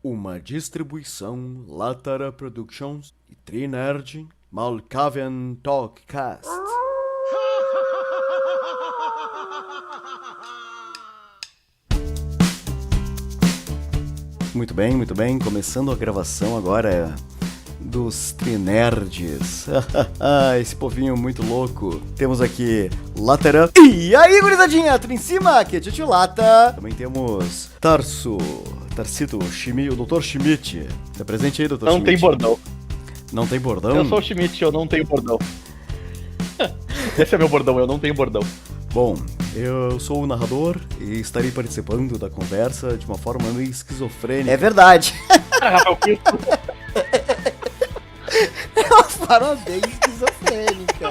Uma distribuição Latara Productions e Trinerd Malkavian Talkcast. Muito bem, começando a gravação agora dos Trinerds. Esse povinho muito louco. Temos aqui Latara. E aí, gurizadinha, tudo em cima? Aqui é Tio Lata. Também temos Tarsito, Schmidt, o Dr. Schmidt. Tá presente aí, Dr. Schmidt? Não tem bordão. Não tem bordão? Eu sou o Schmidt, eu não tenho bordão. Esse é meu bordão, eu não tenho bordão. Bom, eu sou o narrador e estarei participando da conversa de uma forma meio esquizofrênica. É verdade. É uma forma bem esquizofrênica.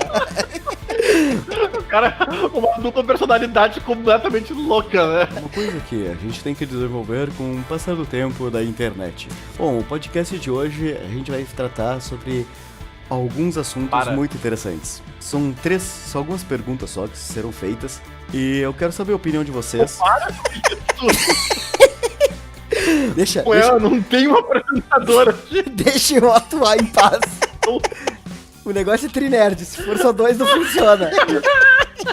O cara, uma dupla personalidade completamente louca, né? Uma coisa que a gente tem que desenvolver com o passar do tempo da internet. Bom, o podcast de hoje a gente vai tratar sobre alguns assuntos muito interessantes. São algumas perguntas só que serão feitas e eu quero saber a opinião de vocês. Para com isso! Deixa. Eu não tenho uma apresentadora aqui. Deixa eu atuar em paz. O negócio é Trinerd, se for só dois não funciona.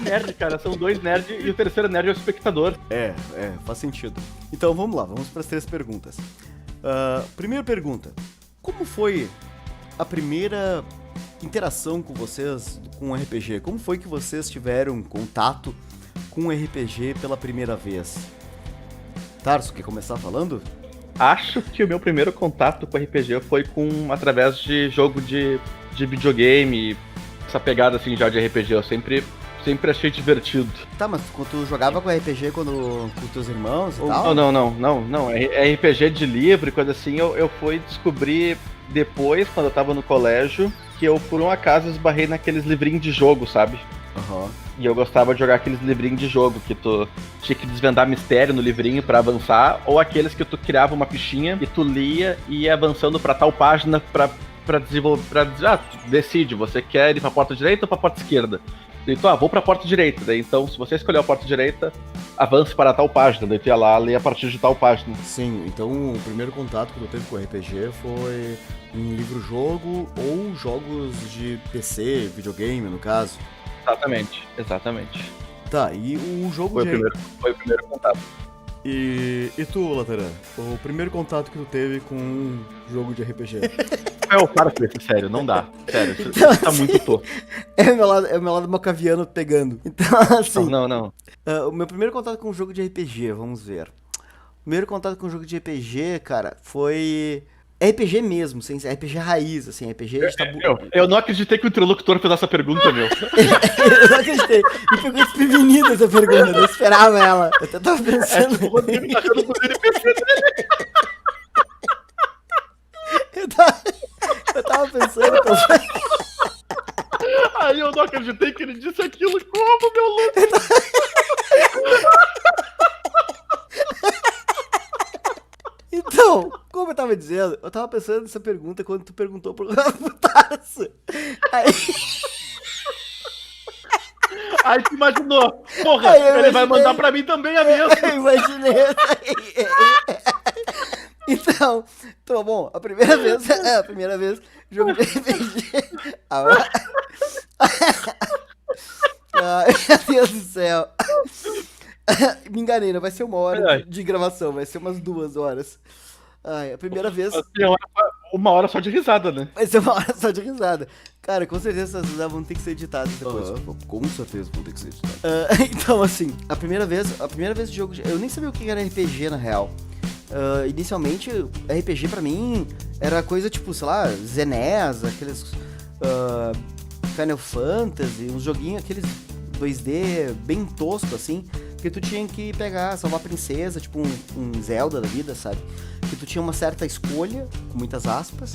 Nerd, cara, são dois nerds e o terceiro nerd é o espectador. É, faz sentido. Então vamos lá, vamos para as 3 perguntas. Primeira pergunta: como foi a primeira interação com vocês com o RPG? Como foi que vocês tiveram contato com o RPG pela primeira vez? Tarso, quer começar falando? Acho que o meu primeiro contato com RPG foi através de jogo de videogame, essa pegada assim já de RPG, eu sempre achei divertido. Tá, mas quando tu jogava com RPG com teus irmãos e tal? Não, RPG de livro e coisa assim, eu fui descobrir depois, quando eu tava no colégio, que eu por um acaso esbarrei naqueles livrinhos de jogo, sabe? Aham. E eu gostava de jogar aqueles livrinhos de jogo, que tu tinha que desvendar mistério no livrinho pra avançar, ou aqueles que tu criava uma fichinha e tu lia e ia avançando pra tal página pra desenvolver, tu decide, você quer ir pra porta direita ou pra porta esquerda? Daí tu, vou pra porta direita, daí então se você escolher a porta direita, avance para tal página, daí tu ia lá ler a partir de tal página. Sim, então o primeiro contato que eu teve com RPG foi em livro-jogo ou jogos de PC, videogame no caso. Exatamente. Tá, e o jogo Foi o primeiro contato. E tu, Lateran? O primeiro contato que tu teve com um jogo de RPG? Para com isso, sério, não dá. Sério, então, isso tá assim, muito tosco. É o meu lado macaviano pegando. Então, assim... Não. O meu primeiro contato com um jogo de RPG, vamos ver. O primeiro contato com um jogo de RPG, cara, foi... RPG mesmo, sem RPG raiz, assim, RPG de tabu... Eu não acreditei que o interlocutor fez essa pergunta, meu. Eu não acreditei. Me pegou desprevenida essa pergunta, eu não esperava ela. Eu até tava pensando... O Rodrigo tá achando com o NPC dele. Eu tava pensando... Aí eu não acreditei que ele disse aquilo. Como, meu louco? Então, como eu tava dizendo, eu tava pensando nessa pergunta quando tu perguntou pro Tarso. Aí tu imaginou, porra, ele vai mandar pra mim também a mesma. Eu imaginei. Então, bom, a primeira vez, jogo de RPG. Ai, meu Deus do céu. Me enganei, não vai ser 1 hora de gravação, vai ser umas 2 horas. Ai, a primeira vez... 1 hora só de risada, né? Vai ser 1 hora só de risada. Cara, com certeza essas risadas vão ter que ser editadas depois. Com certeza vão ter que ser editadas. Então, assim, a primeira vez de jogo... Eu nem sabia o que era RPG, na real. Inicialmente, RPG pra mim era coisa tipo, sei lá, ZNES, aqueles... Final Fantasy, uns joguinhos, aqueles 2D bem tosco, assim, que tu tinha que pegar, salvar a princesa, tipo um Zelda da vida, sabe? Que tu tinha uma certa escolha, com muitas aspas,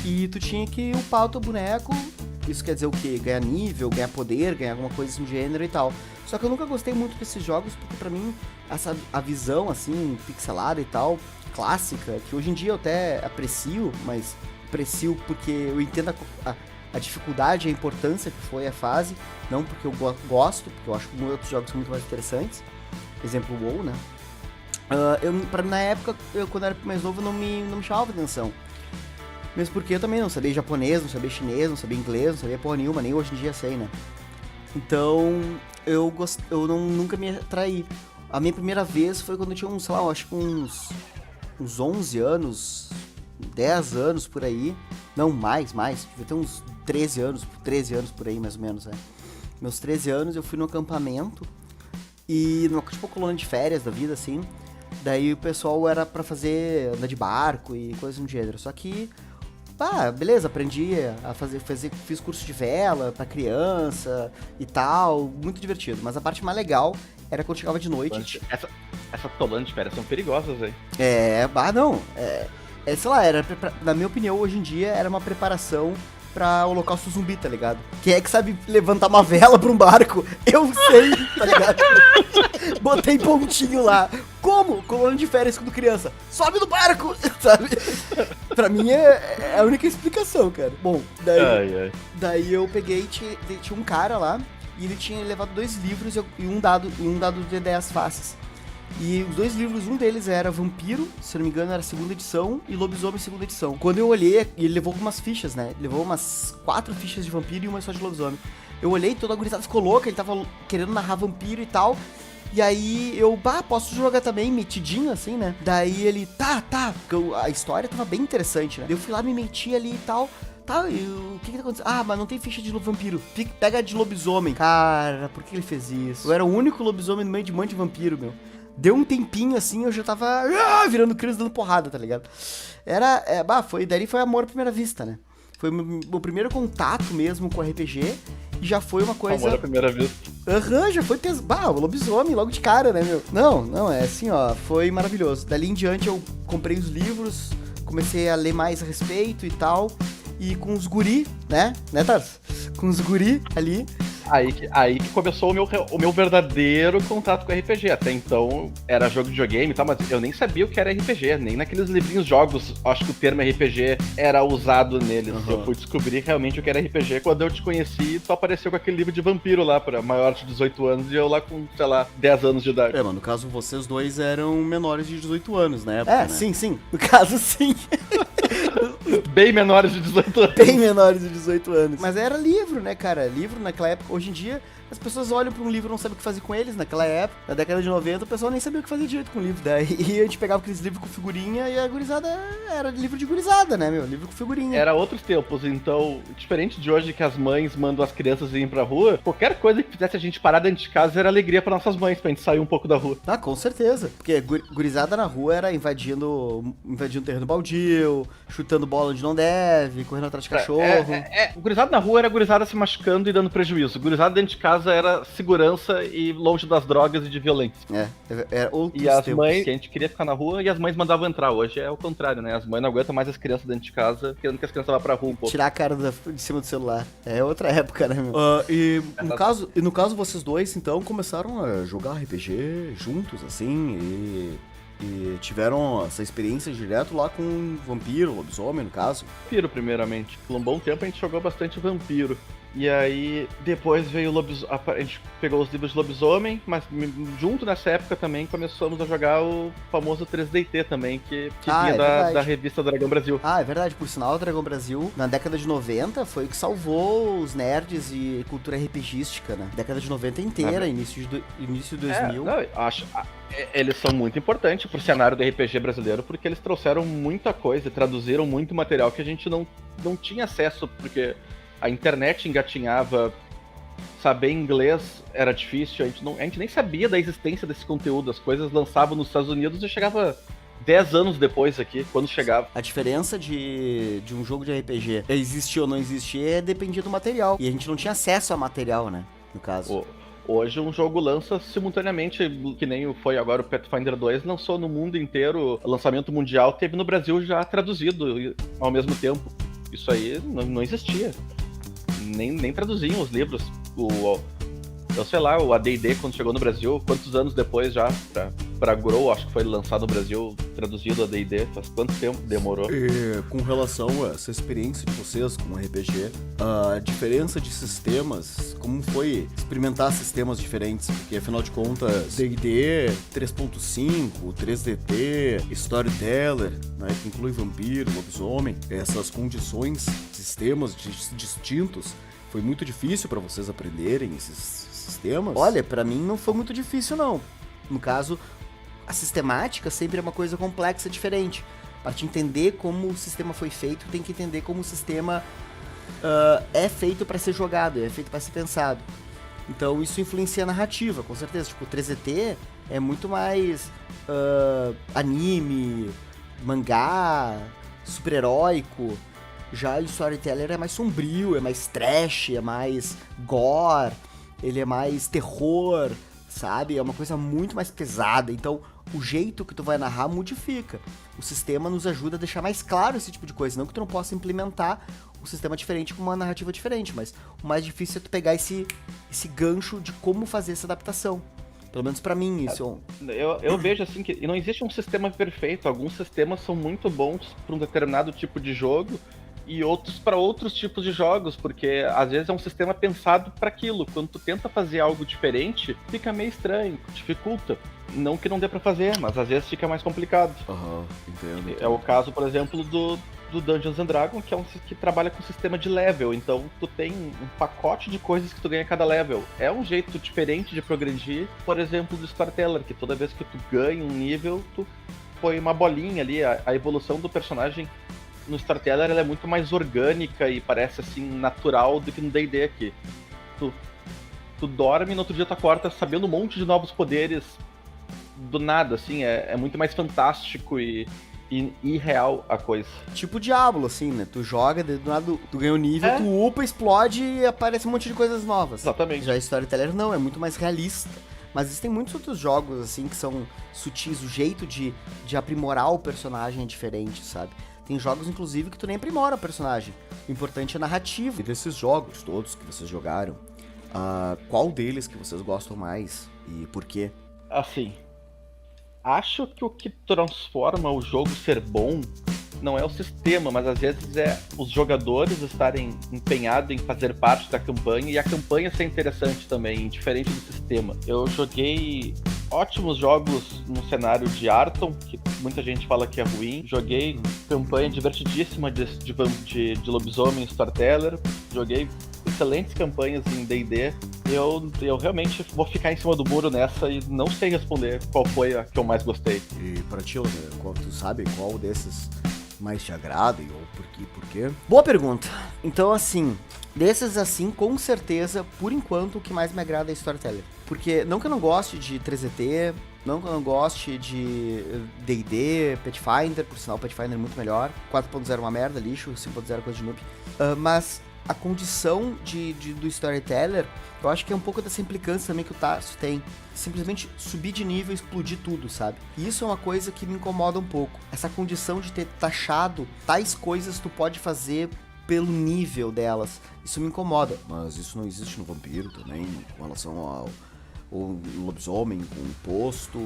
e tu tinha que upar o teu boneco, isso quer dizer o quê? Ganhar nível, ganhar poder, ganhar alguma coisa assim do gênero e tal. Só que eu nunca gostei muito desses jogos, porque pra mim, a visão, assim, pixelada e tal, clássica, que hoje em dia eu até aprecio, mas aprecio porque eu entendo a dificuldade e a importância que foi a fase, não porque eu gosto, porque eu acho que outros jogos são muito mais interessantes. Exemplo, o WoW, né? Na época, quando eu era mais novo, não me chamava atenção. Mesmo porque eu também não sabia japonês, não sabia chinês, não sabia inglês, não sabia porra nenhuma, nem hoje em dia sei, né? Então, eu nunca me atraí. A minha primeira vez foi quando eu tinha sei lá, acho que uns 11 anos, 10 anos por aí. Não, mais, devia ter uns 13 anos por aí, mais ou menos, né? Meus 13 anos eu fui no acampamento e numa tipo colônia de férias da vida, assim. Daí o pessoal era pra andar de barco e coisas do gênero. Só que, beleza, aprendi a fiz curso de vela pra criança e tal, muito divertido. Mas a parte mais legal era quando chegava de noite. Essa colônia de férias são perigosas, velho. Sei lá, na minha opinião, hoje em dia, era uma preparação pra holocausto zumbi, tá ligado? Quem é que sabe levantar uma vela pra um barco? Eu sei, tá ligado? Botei pontinho lá. Como? Colônia de férias quando criança. Sobe no barco, sabe? Pra mim é a única explicação, cara. Bom, daí eu peguei, tinha um cara lá, e ele tinha levado 2 livros e um dado de 10 faces. E os 2 livros, um deles era Vampiro, se não me engano era a 2ª edição, e Lobisomem 2ª edição. Quando eu olhei, ele levou algumas fichas, né? Ele levou umas 4 fichas de Vampiro e uma só de Lobisomem. Eu olhei, toda a gurizada ficou louca, ele tava querendo narrar Vampiro e tal. E aí eu, posso jogar também, metidinho assim, né? Daí ele, tá, porque a história tava bem interessante, né? Eu fui lá, me meti ali e tal. Tá, e o que tá acontecendo? Mas não tem ficha de vampiro. Pega a de lobisomem. Cara, por que ele fez isso? Eu era o único lobisomem no meio de um monte de vampiro, meu. Deu um tempinho assim, eu já tava virando crise, dando porrada, tá ligado? Daí foi amor à primeira vista, né? Foi o meu primeiro contato mesmo com RPG. E já foi uma coisa... Amor à primeira vista. Já foi o lobisomem logo de cara, né, meu? Não, é assim, ó, foi maravilhoso. Dali em diante eu comprei os livros, comecei a ler mais a respeito e tal. E com os guri, né, Tarso? Com os guri ali... Aí que começou o meu verdadeiro contato com RPG. Até então era jogo de videogame e tal, mas eu nem sabia o que era RPG, nem naqueles livrinhos jogos, acho que o termo RPG era usado neles. Uhum. Eu fui descobrir realmente o que era RPG quando eu te conheci e tu apareceu com aquele livro de vampiro lá, pra maior de 18 anos, e eu lá com, sei lá, 10 anos de idade. Mas no caso vocês dois eram menores de 18 anos, né? Época, né? Sim. No caso, sim. Bem menores de 18 anos. Bem menores de 18 anos. Mas era livro, né, cara? Livro naquela época. Hoje em dia, as pessoas olham pra um livro e não sabem o que fazer com eles. Naquela época, na década de 90, o pessoal nem sabia o que fazer direito com o livro. Daí a gente pegava aqueles livros com figurinha e a gurizada era livro de gurizada, né, meu? Livro com figurinha. Era outros tempos, então, diferente de hoje que as mães mandam as crianças irem pra rua, qualquer coisa que fizesse a gente parar dentro de casa era alegria pra nossas mães, pra gente sair um pouco da rua. Com certeza. Porque gurizada na rua era invadindo terreno baldio, chutando bola onde não deve, correndo atrás de cachorro. Gurizada na rua era gurizada se machucando e dando prejuízo. Gurizada dentro de casa era segurança e longe das drogas e de violência. Outros e as tempos. mães, que a gente queria ficar na rua e as mães mandavam entrar. Hoje é o contrário, né? As mães não aguentam mais as crianças dentro de casa, querendo que as crianças vá pra rua um pouco. Tirar a cara de cima do celular. É outra época, né, meu? No caso, vocês dois, então, começaram a jogar RPG juntos, assim, e tiveram essa experiência direto lá com vampiro, lobisomem, no caso. Vampiro, primeiramente. Por um bom tempo a gente jogou bastante vampiro. E aí, depois veio o lobisomem. A gente pegou os livros de lobisomem, mas junto nessa época também começamos a jogar o famoso 3DT também, que vinha da revista Dragão Brasil. É verdade, por sinal, o Dragão Brasil, na década de 90, foi o que salvou os nerds e cultura RPGística, né? Década de 90 inteira, início de 2000. Eles são muito importantes pro cenário do RPG brasileiro, porque eles trouxeram muita coisa, traduziram muito material que a gente não tinha acesso, porque a internet engatinhava, saber inglês era difícil, a gente nem sabia da existência desse conteúdo, as coisas lançavam nos Estados Unidos e chegava 10 anos depois aqui, quando chegava. A diferença de um jogo de RPG existir ou não existir dependia do material, e a gente não tinha acesso a material, né, no caso. Hoje um jogo lança simultaneamente, que nem foi agora o Pathfinder 2, lançou no mundo inteiro, o lançamento mundial teve no Brasil já traduzido ao mesmo tempo. Isso aí não existia. Nem traduziam os livros. Eu sei lá, o AD&D quando chegou no Brasil, quantos anos depois já pra Grow, acho que foi lançado no Brasil, traduzido a D&D, faz quanto tempo demorou? Com relação a essa experiência de vocês com RPG, a diferença de sistemas, como foi experimentar sistemas diferentes? Porque afinal de contas, D&D 3.5, 3DT, Storyteller, né, que inclui vampiro, lobisomem, essas condições, sistemas distintos, foi muito difícil pra vocês aprenderem esses sistemas? Olha, pra mim não foi muito difícil, não. No caso, a sistemática sempre é uma coisa complexa, diferente. Para te entender como o sistema foi feito, tem que entender como o sistema é feito para ser jogado, é feito para ser pensado. Então isso influencia a narrativa, com certeza. Tipo, o 3DT é muito mais anime, mangá, super-heróico. Já o Storyteller é mais sombrio, é mais trash, é mais gore, ele é mais terror, sabe? É uma coisa muito mais pesada. Então, o jeito que tu vai narrar modifica. O sistema nos ajuda a deixar mais claro esse tipo de coisa. Não que tu não possa implementar um sistema diferente com uma narrativa diferente, mas o mais difícil é tu pegar esse gancho de como fazer essa adaptação. Pelo menos pra mim, isso. Eu vejo assim que não existe um sistema perfeito. Alguns sistemas são muito bons para um determinado tipo de jogo e outros para outros tipos de jogos, porque às vezes é um sistema pensado para aquilo. Quando tu tenta fazer algo diferente, fica meio estranho, dificulta. Não que não dê para fazer, mas às vezes fica mais complicado. Entendo. É o caso, por exemplo, do Dungeons and Dragons, que é que trabalha com sistema de level. Então tu tem um pacote de coisas que tu ganha a cada level. É um jeito diferente de progredir, por exemplo, do Storyteller, que toda vez que tu ganha um nível, tu põe uma bolinha ali. A evolução do personagem no Storyteller ela é muito mais orgânica e parece assim natural do que no D&D aqui. Tu dorme e no outro dia tu acorda sabendo um monte de novos poderes do nada, assim, é muito mais fantástico e irreal a coisa. Tipo Diablo, assim, né? Tu joga, do nada tu ganha um nível, tu upa, explode e aparece um monte de coisas novas. Exatamente. Já Storyteller não, é muito mais realista. Mas existem muitos outros jogos, assim, que são sutis. O jeito de aprimorar o personagem é diferente, sabe? Tem jogos, inclusive, que tu nem aprimora o personagem. O importante é a narrativa. E desses jogos todos que vocês jogaram, qual deles que vocês gostam mais e por quê? Assim, acho que o que transforma o jogo ser bom não é o sistema, mas às vezes é os jogadores estarem empenhados em fazer parte da campanha e a campanha ser interessante também, diferente do sistema. Eu joguei ótimos jogos no cenário de Arton, que muita gente fala que é ruim. Joguei campanha divertidíssima de lobisomem Storyteller. Joguei excelentes campanhas em D&D. Eu realmente vou ficar em cima do muro nessa e não sei responder qual foi a que eu mais gostei. E pra ti, tu sabe qual desses mais te agrada ou por quê? Boa pergunta. Então, assim, desses assim, com certeza, por enquanto, o que mais me agrada é Storyteller. Porque não que eu não goste de 3DT, não que eu não goste de D&D, Pathfinder, por sinal, Pathfinder é muito melhor. 4.0 é uma merda, lixo, 5.0 é coisa de noob. Mas a condição do Storyteller, eu acho que é um pouco dessa implicância também que o Tarso tem. Simplesmente subir de nível e explodir tudo, sabe? E isso é uma coisa que me incomoda um pouco. Essa condição de ter taxado tais coisas tu pode fazer pelo nível delas. Isso me incomoda. Mas isso não existe no Vampiro também, com relação ao lobisomem com o posto,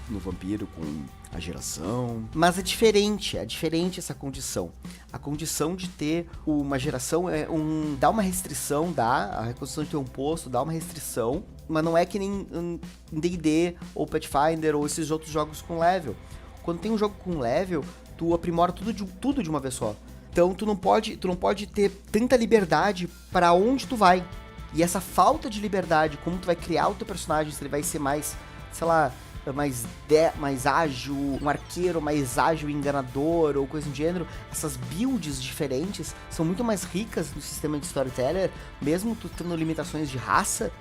no Vampiro com a geração. Mas é diferente essa condição. A condição de ter uma geração dá uma restrição, a reconstrução de ter um posto dá uma restrição, mas não é que nem D&D ou Pathfinder ou esses outros jogos com level. Quando tem um jogo com level, tu aprimora tudo de uma vez só. Então tu não pode ter tanta liberdade para onde tu vai. E essa falta de liberdade, como tu vai criar o teu personagem, se ele vai ser mais, sei lá, mais ágil, um arqueiro mais ágil e enganador, ou coisa do gênero, essas builds diferentes são muito mais ricas no sistema de Storyteller, mesmo tu tendo limitações de raça,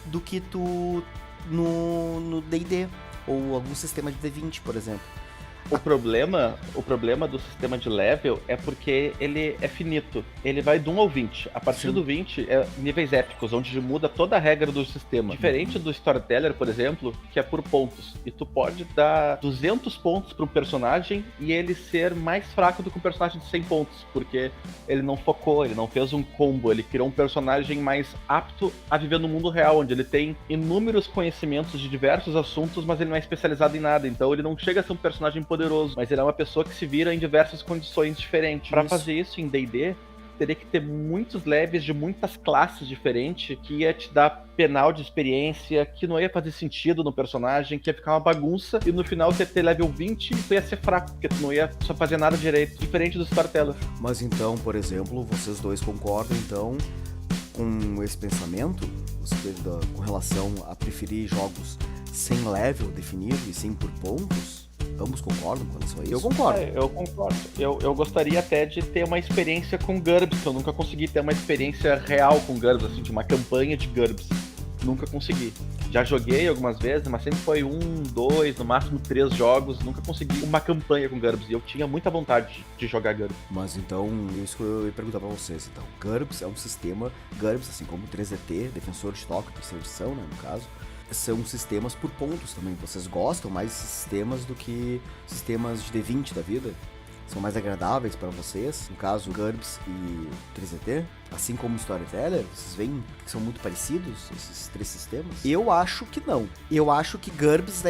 do que tu no D&D, ou algum sistema de D20, por exemplo. O problema do sistema de level é porque ele é finito. Ele vai do 1 ao 20. A partir Sim. do 20 é níveis épicos, onde muda toda a regra do sistema. Diferente do Storyteller, por exemplo, que é por pontos. E tu pode dar 200 pontos para um personagem e ele ser mais fraco do que um personagem de 100 pontos, porque ele não focou, ele não fez um combo, ele criou um personagem mais apto a viver no mundo real, onde ele tem inúmeros conhecimentos de diversos assuntos, mas ele não é especializado em nada. Então ele não chega a ser um personagem poderoso, mas ele é uma pessoa que se vira em diversas condições diferentes. Para fazer isso em D&D, teria que ter muitos levels de muitas classes diferentes, que ia te dar penal de experiência, que não ia fazer sentido no personagem, que ia ficar uma bagunça, e no final você ia ter level 20 e tu ia ser fraco, porque tu não ia só fazer nada direito, diferente do Storyteller. Mas então, por exemplo, vocês dois concordam, então, com esse pensamento, com relação a preferir jogos sem level definido e sim por pontos? Ambos concordam com relação a isso? Eu concordo. Eu concordo. Eu gostaria até de ter uma experiência com GURPS, que eu nunca consegui ter uma experiência real com GURPS, assim, de uma campanha de GURPS. Nunca consegui. Já joguei algumas vezes, mas sempre foi 1, 2, no máximo 3 jogos. Nunca consegui uma campanha com GURPS. E eu tinha muita vontade de jogar GURPS. Mas então, isso que eu ia perguntar pra vocês, então. GURPS é um sistema, GURPS, assim como o 3DT, Defensor de Tóquio, terceira edição, né, no caso, são sistemas por pontos também. Vocês gostam mais desses sistemas do que sistemas de D20 da vida? São mais agradáveis para vocês? No caso, GURPS e 3DT? Assim como o Storyteller? Vocês veem que são muito parecidos, esses três sistemas? Eu acho que não. Eu acho que GURPS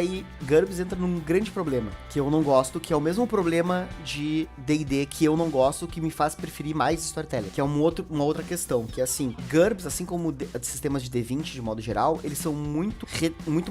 entra num grande problema, que eu não gosto, que é o mesmo problema de D&D que eu não gosto, que me faz preferir mais Storyteller, que é uma outra questão, que é assim, GURPS, assim como sistemas de D20 de modo geral, eles são muito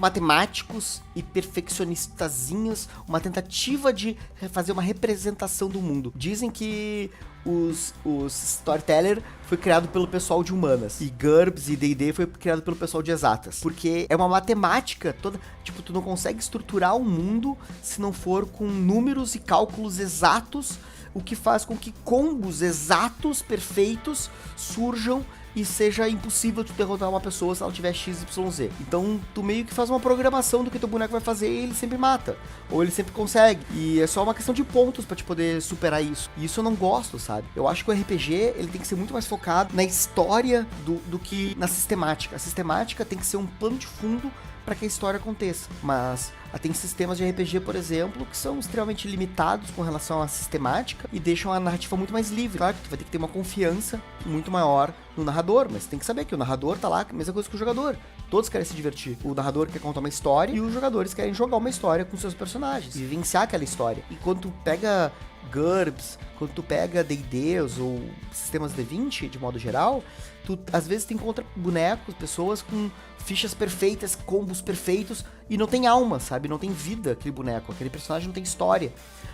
matemáticos e perfeccionistazinhos, uma tentativa de fazer uma representação do mundo. Dizem que os Storyteller foi criado pelo pessoal de humanas, e GURPS e D&D foi criado pelo pessoal de exatas, porque é uma matemática toda, tipo, tu não consegue estruturar o mundo se não for com números e cálculos exatos, o que faz com que combos exatos, perfeitos, surjam e seja impossível tu derrotar uma pessoa se ela tiver XYZ. Então, tu meio que faz uma programação do que teu boneco vai fazer e ele sempre mata. Ou ele sempre consegue. E é só uma questão de pontos pra te poder superar isso. E isso eu não gosto, sabe? Eu acho que o RPG, ele tem que ser muito mais focado na história do que na sistemática. A sistemática tem que ser um plano de fundo para que a história aconteça. Mas tem sistemas de RPG, por exemplo, que são extremamente limitados com relação à sistemática e deixam a narrativa muito mais livre. Claro que tu vai ter que ter uma confiança muito maior no narrador, mas tem que saber que o narrador tá lá, a mesma coisa que o jogador. Todos querem se divertir. O narrador quer contar uma história e os jogadores querem jogar uma história com seus personagens, vivenciar aquela história. E quando tu pega GURPS, quando tu pega D&Ds ou sistemas D20, de modo geral, tu às vezes tu encontra bonecos, pessoas com fichas perfeitas, combos perfeitos, e não tem alma, sabe? Não tem vida aquele boneco, aquele personagem não tem história.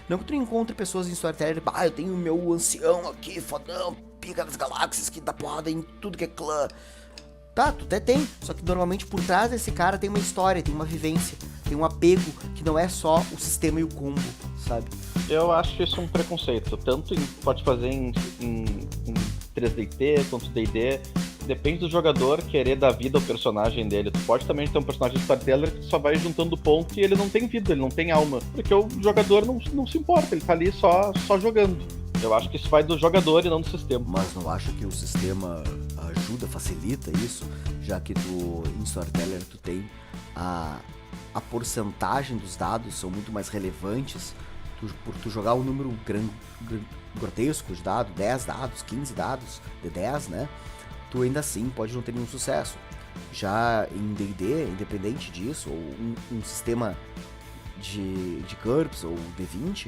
Não que tu não encontre pessoas em Storyteller, eu tenho o meu ancião aqui, fodão, pica das galáxias, que dá porrada em tudo que é clã. Tá, tu até tem, só que normalmente por trás desse cara tem uma história, tem uma vivência, tem um apego, que não é só o sistema e o combo, sabe? Eu acho isso um preconceito. Tanto pode fazer em 3DT quanto D&D. Depende do jogador querer dar vida ao personagem dele. Tu pode também ter um personagem de Storyteller que só vai juntando ponto e ele não tem vida, ele não tem alma. Porque o jogador não se importa, ele tá ali só jogando. Eu acho que isso vai do jogador e não do sistema. Mas não acha que o sistema ajuda, facilita isso? Já que em Storyteller tu tem a porcentagem dos dados são muito mais relevantes. Por tu jogar um número grotesco de dados, 10 dados, 15 dados, de 10, né? Tu ainda assim pode não ter nenhum sucesso. Já em D&D, independente disso, ou um sistema de GURPS ou D20,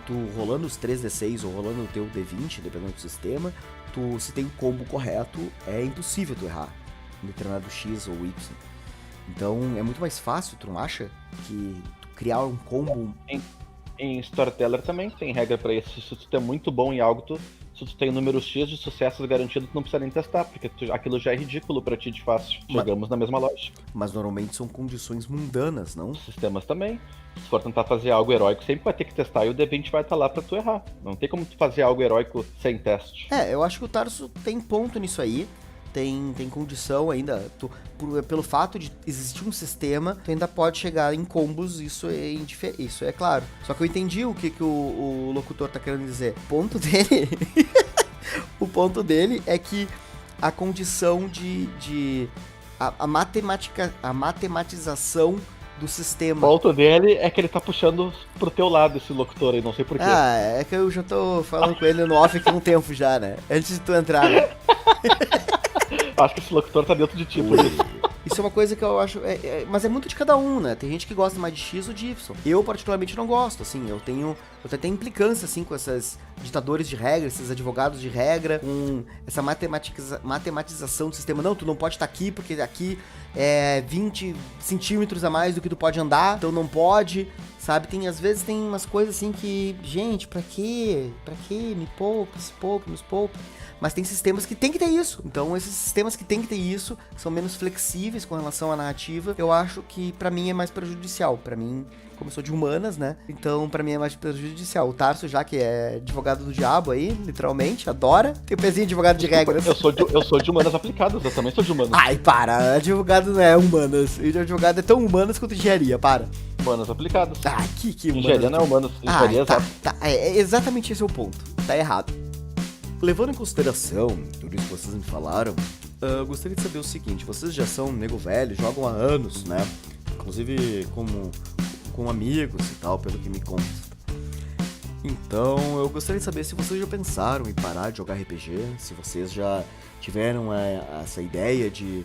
tu rolando os 3D6 ou rolando o teu D20, dependendo do sistema, se tem o combo correto, é impossível tu errar em determinado X ou Y. Então é muito mais fácil, tu não acha? Que tu criar um combo... Em Storyteller também tem regra pra isso. Se tu é muito bom em algo, se tu tem um número X de sucessos garantido, tu não precisa nem testar, porque aquilo já é ridículo pra ti de fácil. Jogamos na mesma lógica. Mas normalmente são condições mundanas, não? Os sistemas também. Se for tentar fazer algo heróico, sempre vai ter que testar e o D20 vai estar lá pra tu errar. Não tem como tu fazer algo heróico sem teste. Eu acho que o Tarso tem ponto nisso aí. tem condição ainda. Pelo fato de existir um sistema, tu ainda pode chegar em combos, isso é claro. Só que eu entendi o que o locutor tá querendo dizer. O ponto dele... o ponto dele é que a condição a matematização do sistema. O ponto dele é que ele tá puxando pro teu lado esse locutor aí, não sei porquê. É que eu já tô falando com ele no off aqui há um tempo já, né? Antes de tu entrar, né? Acho que esse locutor tá dentro de ti, por isso. Isso é uma coisa que eu acho... mas é muito de cada um, né? Tem gente que gosta mais de X ou de Y. Eu, particularmente, não gosto, assim. Eu tenho até implicância, assim, com esses ditadores de regra, esses advogados de regra, com essa matematização do sistema. Não, tu não pode estar aqui, porque aqui é 20 centímetros a mais do que tu pode andar, então não pode, sabe? Às vezes tem umas coisas, assim, que... Gente, pra quê? Pra quê? Me poupe, nos poupe. Mas tem sistemas que tem que ter isso. Então, esses sistemas que tem que ter isso são menos flexíveis com relação à narrativa. Eu acho que, pra mim, é mais prejudicial. Pra mim, como eu sou de humanas, né? Então, pra mim, é mais prejudicial. O Tarso, já que é advogado do diabo aí, literalmente, adora. Tem o pezinho de advogado de regras. Eu sou de humanas aplicadas, eu também sou de humanas. Ai, para. Advogado não é humanas. E advogado é tão humanas quanto engenharia, para. Humanas aplicadas. Ah, que humanas. Engenharia não é humanas. Engenharia tá. Exatamente esse é o ponto. Tá errado. Levando em consideração tudo isso que vocês me falaram, eu gostaria de saber o seguinte: vocês já são nego velho, jogam há anos, né? Inclusive com amigos e tal, pelo que me consta. Então, eu gostaria de saber se vocês já pensaram em parar de jogar RPG, se vocês já tiveram essa ideia de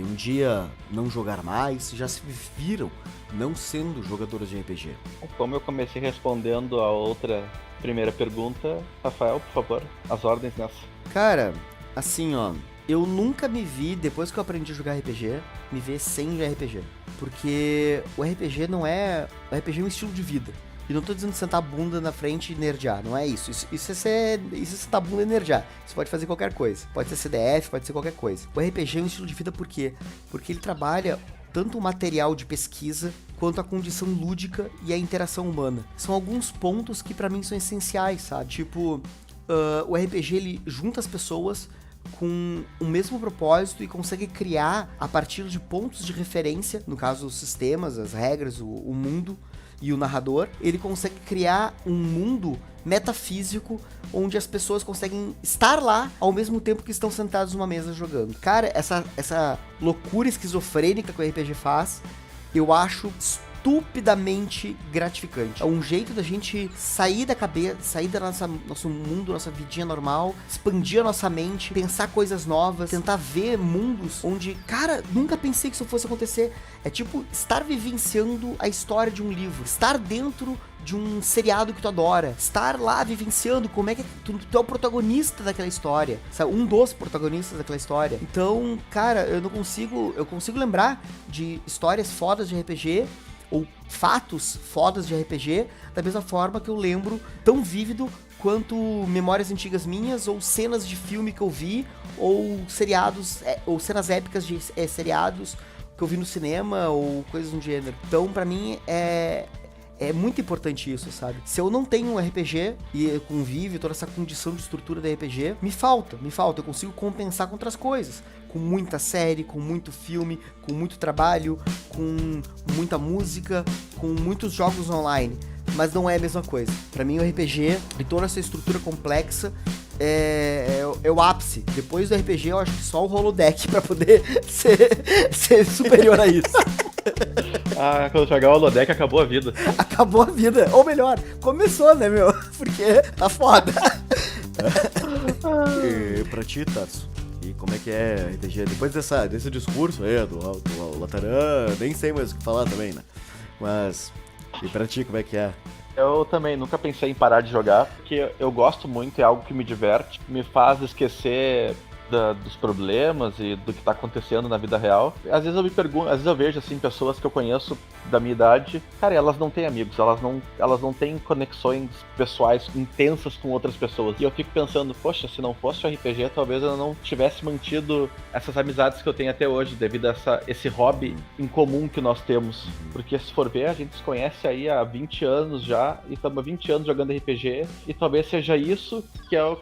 um dia não jogar mais, se já se viram não sendo jogadores de RPG. Como eu comecei respondendo a outra primeira pergunta, Rafael, por favor, as ordens nessa. Cara, assim, ó, eu nunca me vi, depois que eu aprendi a jogar RPG, me ver sem RPG. Porque o RPG não é... O RPG é um estilo de vida. E não tô dizendo sentar a bunda na frente e nerdear, não é isso. Isso é sentar a bunda e nerdear. Você pode fazer qualquer coisa. Pode ser CDF, pode ser qualquer coisa. O RPG é um estilo de vida por quê? Porque ele trabalha tanto o material de pesquisa, quanto a condição lúdica e a interação humana. São alguns pontos que pra mim são essenciais, sabe? Tipo, o RPG ele junta as pessoas com o mesmo propósito e consegue criar, a partir de pontos de referência, no caso os sistemas, as regras, o mundo e o narrador, ele consegue criar um mundo metafísico onde as pessoas conseguem estar lá ao mesmo tempo que estão sentados numa mesa jogando. Cara, essa loucura esquizofrênica que o RPG faz, eu acho estupidamente gratificante. É um jeito da gente sair da cabeça, sair da nosso mundo, nossa vidinha normal, expandir a nossa mente, pensar coisas novas, tentar ver mundos onde, cara, nunca pensei que isso fosse acontecer. É tipo estar vivenciando a história de um livro, estar dentro de um seriado que tu adora, estar lá vivenciando como é que tu é o protagonista daquela história, sabe? Um dos protagonistas daquela história. Então, cara, eu consigo lembrar de histórias fodas de RPG ou fatos fodas de RPG, da mesma forma que eu lembro tão vívido quanto memórias antigas minhas, ou cenas de filme que eu vi, ou seriados, ou cenas épicas de seriados que eu vi no cinema, ou coisas do gênero. Então, pra mim, é muito importante isso, sabe? Se eu não tenho um RPG e convive toda essa condição de estrutura da RPG, me falta. Eu consigo compensar com outras coisas. Com muita série, com muito filme, com muito trabalho, com muita música, com muitos jogos online. Mas não é a mesma coisa. Pra mim, o RPG e toda essa estrutura complexa é o ápice. Depois do RPG, eu acho que só o holodeck pra poder ser superior a isso. Ah, quando jogar o holodeck, acabou a vida. Acabou a vida. Ou melhor, começou, né, meu? Porque tá foda. E pra ti, Tarso, e como é que é RPG? Depois desse discurso aí do Latarã, nem sei mais o que falar também, né? Mas, e pra ti, como é que é? Eu também nunca pensei em parar de jogar, porque eu gosto muito, é algo que me diverte, me faz esquecer dos problemas e do que tá acontecendo na vida real. Às vezes eu me pergunto, às vezes eu vejo assim pessoas que eu conheço da minha idade, cara, elas não têm amigos, elas não têm conexões pessoais intensas com outras pessoas. E eu fico pensando, poxa, se não fosse o RPG, talvez eu não tivesse mantido essas amizades que eu tenho até hoje, devido a esse hobby em comum que nós temos. Porque se for ver, a gente se conhece aí há 20 anos já, e estamos há 20 anos jogando RPG, e talvez seja isso que é o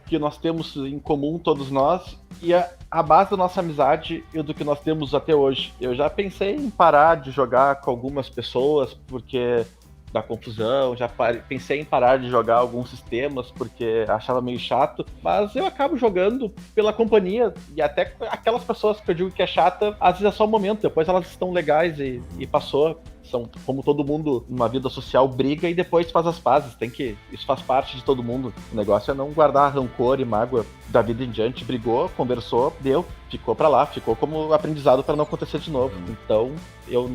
que nós temos em comum, todos nós, nós e a base da nossa amizade e do que nós temos até hoje. Eu já pensei em parar de jogar com algumas pessoas porque da confusão, pensei em parar de jogar alguns sistemas porque achava meio chato, mas eu acabo jogando pela companhia e até aquelas pessoas que eu digo que é chata, às vezes é só um momento, depois elas estão legais e passou. São como todo mundo numa vida social briga e depois faz as pazes, isso faz parte de todo mundo. O negócio é não guardar rancor e mágoa da vida em diante, brigou, conversou, deu, ficou pra lá, ficou como aprendizado para não acontecer de novo. Então eu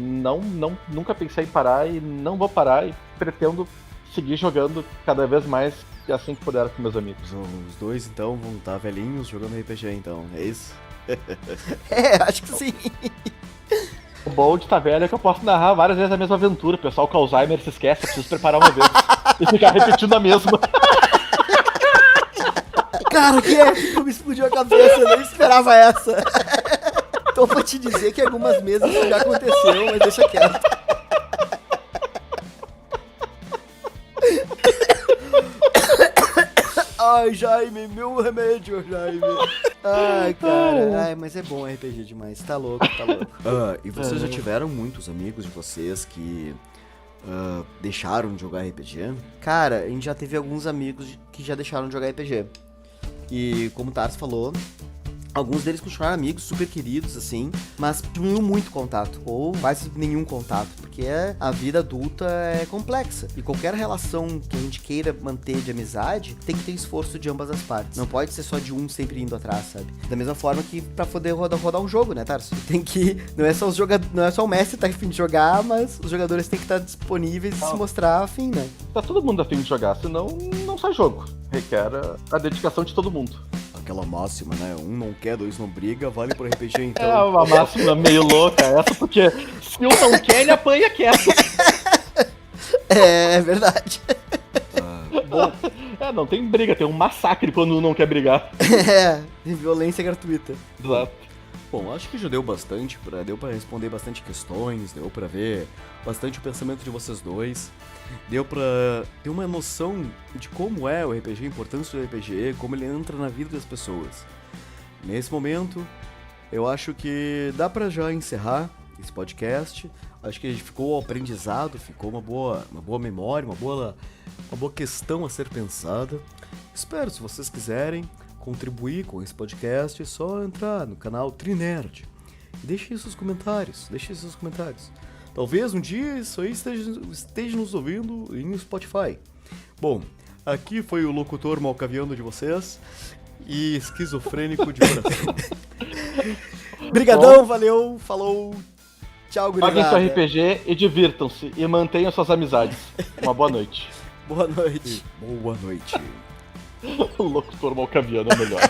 nunca pensei em parar e não vou parar e pretendo seguir jogando cada vez mais assim que puder com meus amigos. Os dois então vão estar velhinhos jogando RPG então, é isso? Acho que sim. O bom de estar velho é que eu posso narrar várias vezes a mesma aventura. O pessoal com Alzheimer se esquece, eu preciso preparar uma vez e ficar repetindo a mesma. Cara, que me explodiu a cabeça, eu nem esperava essa. Então vou te dizer que algumas vezes isso já aconteceu, mas deixa quieto. Ai, Jaime, meu remédio, Jaime. Ai, cara. Ai, mas é bom RPG demais. Tá louco, tá louco. E vocês já tiveram muitos amigos de vocês que deixaram de jogar RPG? Cara, a gente já teve alguns amigos que já deixaram de jogar RPG. E como o Tars falou, alguns deles continuaram amigos, super queridos, assim, mas diminuiu muito contato, ou quase nenhum contato, porque a vida adulta é complexa. E qualquer relação que a gente queira manter de amizade, tem que ter esforço de ambas as partes. Não pode ser só de um sempre indo atrás, sabe? Da mesma forma que pra poder rodar um jogo, né, Tarso? Tem que... Não é só o mestre que tá a fim de jogar, mas os jogadores têm que estar disponíveis e se mostrar afim, né? Tá todo mundo a fim de jogar, senão não sai jogo. Requer a dedicação de todo mundo. Aquela máxima, né? Um não quer, dois não briga, vale pro RPG então. É uma máxima meio louca essa, porque se um não quer, ele apanha quieto. É verdade. Bom, não tem briga, tem um massacre quando um não quer brigar. Violência gratuita. Exato. Bom, acho que já deu bastante, deu pra responder bastante questões, deu pra ver bastante o pensamento de vocês dois, deu pra ter uma noção de como é o RPG, a importância do RPG, como ele entra na vida das pessoas. Nesse momento, eu acho que dá pra já encerrar esse podcast. Acho que ficou aprendizado, ficou uma boa memória, uma boa questão a ser pensada. Espero, se vocês quiserem contribuir com esse podcast, é só entrar no canal Trinerd e deixem seus comentários, Talvez um dia isso aí esteja nos ouvindo em Spotify. Bom, aqui foi o locutor malcaviano de vocês e esquizofrênico de coração. Brigadão, valeu, falou, tchau, gurizada. Joguem seu RPG e divirtam-se e mantenham suas amizades. Uma boa noite. Boa noite. Boa noite. O locutor malcaviano é melhor.